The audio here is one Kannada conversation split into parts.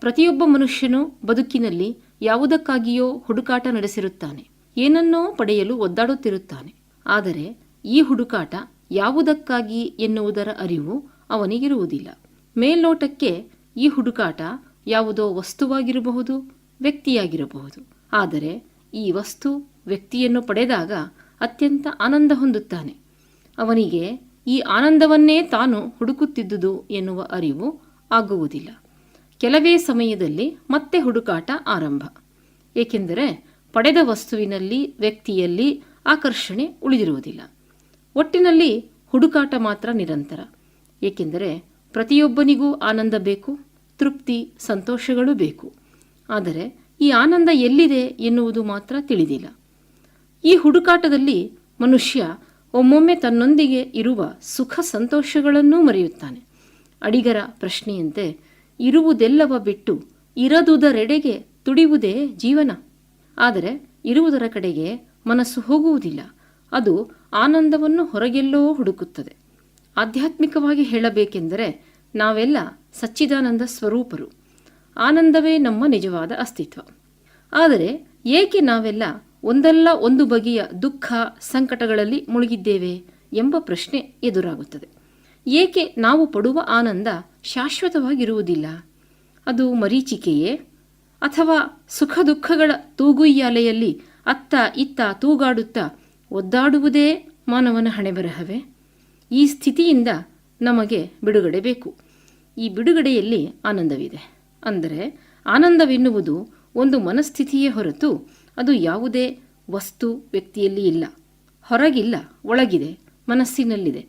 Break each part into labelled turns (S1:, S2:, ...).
S1: ಪ್ರತಿಯೊಬ್ಬ ಮನುಷ್ಯನು ಬದುಕಿನಲ್ಲಿ ಯಾವುದಕ್ಕಾಗಿಯೋ ಹುಡುಕಾಟ ನಡೆಸಿರುತ್ತಾನೆ. ಏನನ್ನೋ ಪಡೆಯಲು ಒದ್ದಾಡುತ್ತಿರುತ್ತಾನೆ. ಆದರೆ ಈ ಹುಡುಕಾಟ ಯಾವುದಕ್ಕಾಗಿ ಎನ್ನುವುದರ ಅರಿವು ಅವನಿಗಿರುವುದಿಲ್ಲ. ಮೇಲ್ನೋಟಕ್ಕೆ ಈ ಹುಡುಕಾಟ ಯಾವುದೋ ವಸ್ತುವಾಗಿರಬಹುದು, ವ್ಯಕ್ತಿಯಾಗಿರಬಹುದು. ಆದರೆ ಈ ವಸ್ತು ವ್ಯಕ್ತಿಯನ್ನು ಪಡೆದಾಗ ಅತ್ಯಂತ ಆನಂದ ಹೊಂದುತ್ತಾನೆ. ಅವನಿಗೆ ಈ ಆನಂದವನ್ನೇ ತಾನು ಹುಡುಕುತ್ತಿದ್ದುದು ಎನ್ನುವ ಅರಿವು ಆಗುವುದಿಲ್ಲ. ಕೆಲವೇ ಸಮಯದಲ್ಲಿ ಮತ್ತೆ ಹುಡುಕಾಟ ಆರಂಭ. ಏಕೆಂದರೆ ಪಡೆದ ವಸ್ತುವಿನಲ್ಲಿ, ವ್ಯಕ್ತಿಯಲ್ಲಿ ಆಕರ್ಷಣೆ ಉಳಿದಿರುವುದಿಲ್ಲ. ಒಟ್ಟಿನಲ್ಲಿ ಹುಡುಕಾಟ ಮಾತ್ರ ನಿರಂತರ. ಏಕೆಂದರೆ ಪ್ರತಿಯೊಬ್ಬನಿಗೂ ಆನಂದ ಬೇಕು, ತೃಪ್ತಿ, ಸಂತೋಷಗಳು ಬೇಕು. ಆದರೆ ಈ ಆನಂದ ಎಲ್ಲಿದೆ ಎನ್ನುವುದು ಮಾತ್ರ ತಿಳಿದಿಲ್ಲ. ಈ ಹುಡುಕಾಟದಲ್ಲಿ ಮನುಷ್ಯ ಒಮ್ಮೊಮ್ಮೆ ತನ್ನೊಂದಿಗೆ ಇರುವ ಸುಖ ಸಂತೋಷಗಳನ್ನೂ ಮರೆಯುತ್ತಾನೆ. ಅಡಿಗರ ಪ್ರಶ್ನೆಯಂತೆ ಇರುವುದೆಲ್ಲವ ಬಿಟ್ಟು ಇರದುದರೆಡೆಗೆ ತುಡಿಯುವುದೇ ಜೀವನ. ಆದರೆ ಇರುವುದರ ಕಡೆಗೆ ಮನಸ್ಸು ಹೋಗುವುದಿಲ್ಲ. ಅದು ಆನಂದವನ್ನು ಹೊರಗೆಲ್ಲೋ ಹುಡುಕುತ್ತದೆ. ಆಧ್ಯಾತ್ಮಿಕವಾಗಿ ಹೇಳಬೇಕೆಂದರೆ ನಾವೆಲ್ಲ ಸಚ್ಚಿದಾನಂದ ಸ್ವರೂಪರು. ಆನಂದವೇ ನಮ್ಮ ನಿಜವಾದ ಅಸ್ತಿತ್ವ. ಆದರೆ ಏಕೆ ನಾವೆಲ್ಲ ಒಂದಲ್ಲ ಒಂದು ಬಗೆಯ ದುಃಖ, ಸಂಕಟಗಳಲ್ಲಿ ಮುಳುಗಿದ್ದೇವೆ ಎಂಬ ಪ್ರಶ್ನೆ ಎದುರಾಗುತ್ತದೆ. ಏಕೆ ನಾವು ಪಡುವ ಆನಂದ ಶಾಶ್ವತವಾಗಿರುವುದಿಲ್ಲ? ಅದು ಮರೀಚಿಕೆಯೇ? ಅಥವಾ ಸುಖ ದುಃಖಗಳ ತೂಗುಯ್ಯಾಲೆಯಲ್ಲಿ ಅತ್ತ ಇತ್ತ ತೂಗಾಡುತ್ತಾ ಒದ್ದಾಡುವುದೇ ಮಾನವನ ಹಣೆಬರಹವೇ? ಈ ಸ್ಥಿತಿಯಿಂದ ನಮಗೆ ಬಿಡುಗಡೆ ಬೇಕು. ಈ ಬಿಡುಗಡೆಯಲ್ಲಿ ಆನಂದವಿದೆ. ಅಂದರೆ ಆನಂದವೆನ್ನುವುದು ಒಂದು ಮನಸ್ಥಿತಿಯೇ ಹೊರತು ಅದು ಯಾವುದೇ ವಸ್ತು, ವ್ಯಕ್ತಿಯಲ್ಲಿ ಇಲ್ಲ. ಹೊರಗಿಲ್ಲ, ಒಳಗಿದೆ, ಮನಸ್ಸಿನಲ್ಲಿದೆ.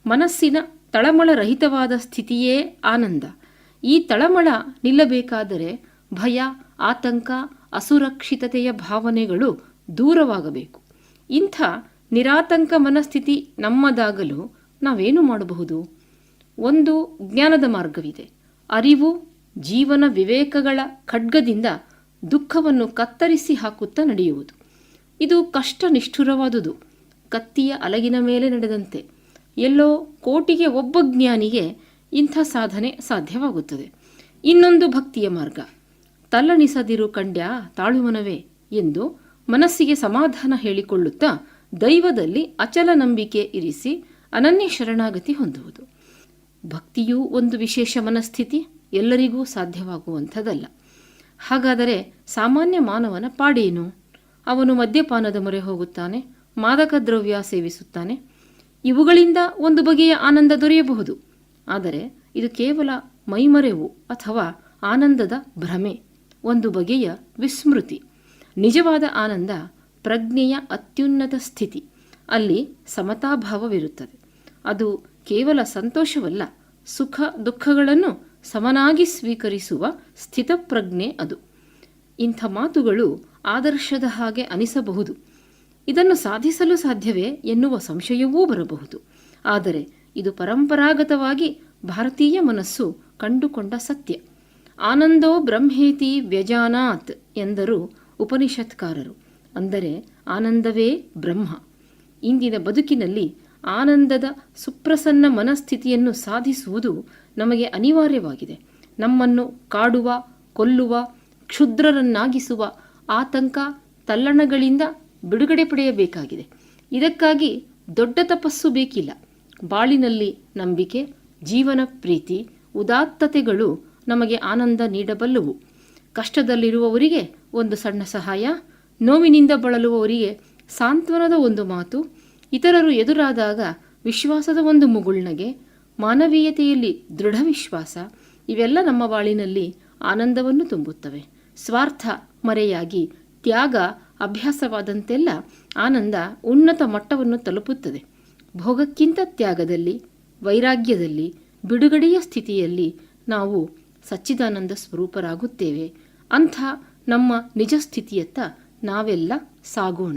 S1: ಮನಸ್ಸಿನ ತಳಮಳರಹಿತವಾದ ಸ್ಥಿತಿಯೇ ಆನಂದ. ಈ ತಳಮಳ ನಿಲ್ಲಬೇಕಾದರೆ ಭಯ, ಆತಂಕ, ಅಸುರಕ್ಷಿತತೆಯ ಭಾವನೆಗಳು ದೂರವಾಗಬೇಕು. ಇಂಥ ನಿರಾತಂಕ ಮನಸ್ಥಿತಿ ನಮ್ಮದಾಗಲು ನಾವೇನು ಮಾಡಬಹುದು? ಒಂದು ಜ್ಞಾನದ ಮಾರ್ಗವಿದೆ. ಅರಿವು, ಜೀವನ ವಿವೇಕಗಳ ಖಡ್ಗದಿಂದ ದುಃಖವನ್ನು ಕತ್ತರಿಸಿ ಹಾಕುತ್ತಾ ನಡೆಯುವುದು. ಇದು ಕಷ್ಟ ನಿಷ್ಠುರವಾದುದು. ಕತ್ತಿಯ ಅಲಗಿನ ಮೇಲೆ ನಡೆದಂತೆ. ಎಲ್ಲೋ ಕೋಟಿಗೆ ಒಬ್ಬ ಜ್ಞಾನಿಗೆ ಇಂಥ ಸಾಧನೆ ಸಾಧ್ಯವಾಗುತ್ತದೆ. ಇನ್ನೊಂದು ಭಕ್ತಿಯ ಮಾರ್ಗ. ತಲ್ಲಣಿಸದಿರು ಕಂಡ್ಯಾ ತಾಳುಮನವೇ ಎಂದು ಮನಸ್ಸಿಗೆ ಸಮಾಧಾನ ಹೇಳಿಕೊಳ್ಳುತ್ತಾ ದೈವದಲ್ಲಿ ಅಚಲ ನಂಬಿಕೆ ಇರಿಸಿ ಅನನ್ಯ ಶರಣಾಗತಿ ಹೊಂದುವುದು. ಭಕ್ತಿಯೂ ಒಂದು ವಿಶೇಷ ಮನಸ್ಥಿತಿ, ಎಲ್ಲರಿಗೂ ಸಾಧ್ಯವಾಗುವಂಥದ್ದಲ್ಲ. ಹಾಗಾದರೆ ಸಾಮಾನ್ಯ ಮಾನವನ ಪಾಡೇನು? ಅವನು ಮದ್ಯಪಾನದ ಮೊರೆ ಹೋಗುತ್ತಾನೆ, ಮಾದಕ ದ್ರವ್ಯ ಸೇವಿಸುತ್ತಾನೆ. ಇವುಗಳಿಂದ ಒಂದು ಬಗೆಯ ಆನಂದ ದೊರೆಯಬಹುದು. ಆದರೆ ಇದು ಕೇವಲ ಮೈಮರೆವು ಅಥವಾ ಆನಂದದ ಭ್ರಮೆ, ಒಂದು ಬಗೆಯ ವಿಸ್ಮೃತಿ. ನಿಜವಾದ ಆನಂದ ಪ್ರಜ್ಞೆಯ ಅತ್ಯುನ್ನತ ಸ್ಥಿತಿ. ಅಲ್ಲಿ ಸಮತಾಭಾವವಿರುತ್ತದೆ. ಅದು ಕೇವಲ ಸಂತೋಷವಲ್ಲ, ಸುಖ ದುಃಖಗಳನ್ನು ಸಮನಾಗಿ ಸ್ವೀಕರಿಸುವ ಸ್ಥಿತಪ್ರಜ್ಞೆ ಅದು. ಇಂಥ ಮಾತುಗಳು ಆದರ್ಶದ ಹಾಗೆ ಅನಿಸಬಹುದು. ಇದನ್ನು ಸಾಧಿಸಲು ಸಾಧ್ಯವೇ ಎನ್ನುವ ಸಂಶಯವೂ ಬರಬಹುದು. ಆದರೆ ಇದು ಪರಂಪರಾಗತವಾಗಿ ಭಾರತೀಯ ಮನಸ್ಸು ಕಂಡುಕೊಂಡ ಸತ್ಯ. ಆನಂದೋ ಬ್ರಹ್ಮೇತಿ ವ್ಯಜಾನಾತ್ ಎಂದರು ಉಪನಿಷತ್ಕಾರರು. ಅಂದರೆ ಆನಂದವೇ ಬ್ರಹ್ಮ. ಇಂದಿನ ಬದುಕಿನಲ್ಲಿ ಆನಂದದ ಸುಪ್ರಸನ್ನ ಮನಸ್ಥಿತಿಯನ್ನು ಸಾಧಿಸುವುದು ನಮಗೆ ಅನಿವಾರ್ಯವಾಗಿದೆ. ನಮ್ಮನ್ನು ಕಾಡುವ, ಕೊಲ್ಲುವ, ಕ್ಷುದ್ರರನ್ನಾಗಿಸುವ ಆತಂಕ, ತಲ್ಲಣಗಳಿಂದ ಬಿಡುಗಡೆ ಪಡೆಯಬೇಕಾಗಿದೆ. ಇದಕ್ಕಾಗಿ ದೊಡ್ಡ ತಪಸ್ಸು ಬೇಕಿಲ್ಲ. ಬಾಳಿನಲ್ಲಿ ನಂಬಿಕೆ, ಜೀವನ ಪ್ರೀತಿ, ಉದಾತ್ತತೆಗಳು ನಮಗೆ ಆನಂದ ನೀಡಬಲ್ಲವು. ಕಷ್ಟದಲ್ಲಿರುವವರಿಗೆ ಒಂದು ಸಣ್ಣ ಸಹಾಯ, ನೋವಿನಿಂದ ಬಳಲುವವರಿಗೆ ಸಾಂತ್ವನದ ಒಂದು ಮಾತು, ಇತರರು ಎದುರಾದಾಗ ವಿಶ್ವಾಸದ ಒಂದು ಮುಗುಳ್ನಗೆ, ಮಾನವೀಯತೆಯಲ್ಲಿ ದೃಢ ವಿಶ್ವಾಸ, ಇವೆಲ್ಲ ನಮ್ಮ ಬಾಳಿನಲ್ಲಿ ಆನಂದವನ್ನು ತುಂಬುತ್ತವೆ. ಸ್ವಾರ್ಥ ಮರೆಯಾಗಿ ತ್ಯಾಗ ಅಭ್ಯಾಸವಾದಂತೆಲ್ಲ ಆನಂದ ಉನ್ನತ ಮಟ್ಟವನ್ನು ತಲುಪುತ್ತದೆ. ಭೋಗಕ್ಕಿಂತ ತ್ಯಾಗದಲ್ಲಿ, ವೈರಾಗ್ಯದಲ್ಲಿ, ಬಿಡುಗಡೆಯ ಸ್ಥಿತಿಯಲ್ಲಿ ನಾವು ಸಚ್ಚಿದಾನಂದ ಸ್ವರೂಪರಾಗುತ್ತೇವೆ. ಅಂಥ ನಮ್ಮ ನಿಜ ಸ್ಥಿತಿಯತ್ತ ನಾವೆಲ್ಲ ಸಾಗೋಣ.